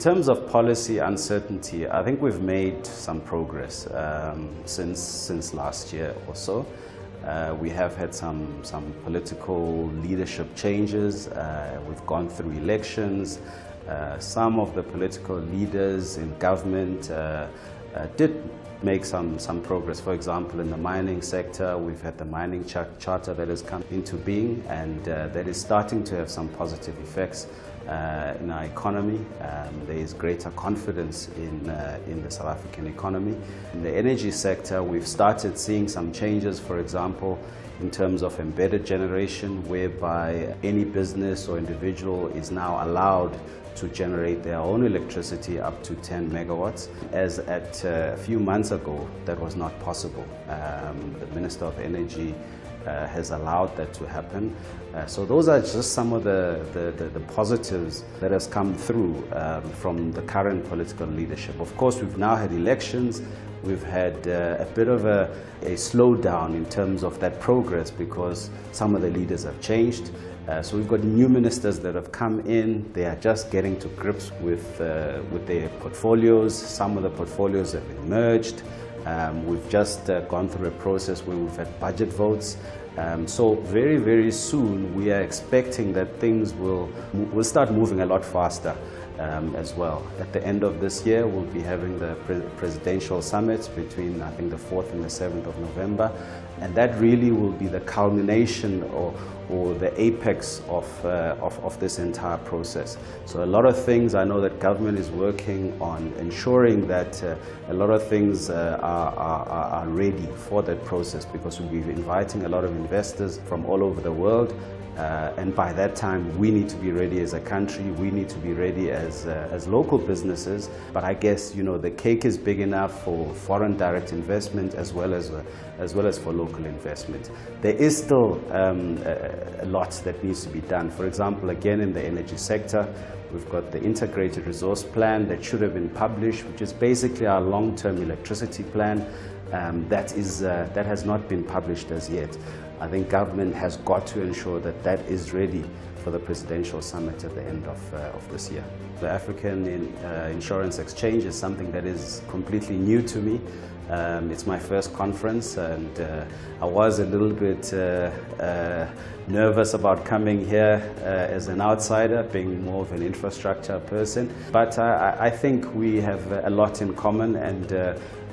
terms of policy uncertainty, I think we've made some progress since last year or so. We have had some political leadership changes. We've gone through elections. Some of the political leaders in government did make some progress. For example, in the mining sector, we've had the mining charter that has come into being, and that is starting to have some positive effects in our economy. There is greater confidence in the South African economy. In the energy sector, we've started seeing some changes, for example, in terms of embedded generation, whereby any business or individual is now allowed to generate their own electricity up to 10 megawatts. As at a few months ago, that was not possible. The Minister of Energy has allowed that to happen. So those are just some of the positives that has come through from the current political leadership. Of course, we've now had elections. We've had a bit of a slowdown in terms of that progress because some of the leaders have changed. So we've got new ministers that have come in. They are just getting to grips with their portfolios. Some of the portfolios have been merged. We've just gone through a process where we've had budget votes. So very, very soon we are expecting that things will start moving a lot faster as well. At the end of this year, we'll be having the presidential summit between, I think, the 4th and the 7th of November. And that really will be the culmination or the apex of this entire process. So a lot of things, I know that government is working on ensuring that a lot of things are ready for that process, because we'll be inviting a lot of investors from all over the world. And by that time, we need to be ready as a country. We need to be ready as local businesses. But I guess, you know, the cake is big enough for foreign direct investment as well as for local investment. There is still a lot that needs to be done. For example, again, in the energy sector, we've got the integrated resource plan that should have been published, which is basically our long-term electricity plan. That has not been published as yet. I think government has got to ensure that that is ready for the presidential summit at the end of this year. The African Insurance Exchange is something that is completely new to me. It's my first conference, and I was a little bit nervous about coming here as an outsider, being more of an infrastructure person. But I think we have a lot in common, and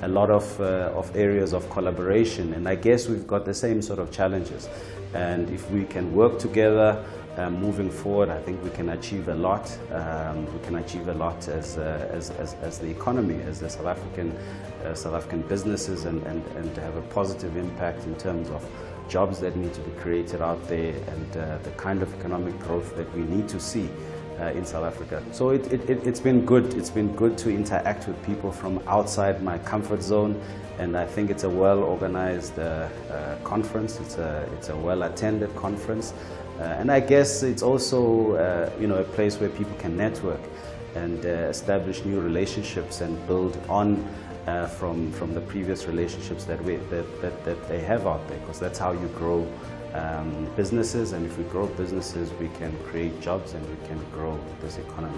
a lot of areas of collaboration, and I guess we've got the same sort of challenges. And if we can work together moving forward, I think we can achieve a lot. We can achieve a lot as the economy, as the South African businesses, and have a positive impact in terms of jobs that need to be created out there, and the kind of economic growth that we need to see in South Africa. So it's been good. It's been good to interact with people from outside my comfort zone, and I think it's a well-organized conference. It's a well-attended conference, and I guess it's also a place where people can network and establish new relationships and build on from the previous relationships that they have out there, because that's how you grow businesses, and if we grow businesses, we can create jobs and we can grow this economy.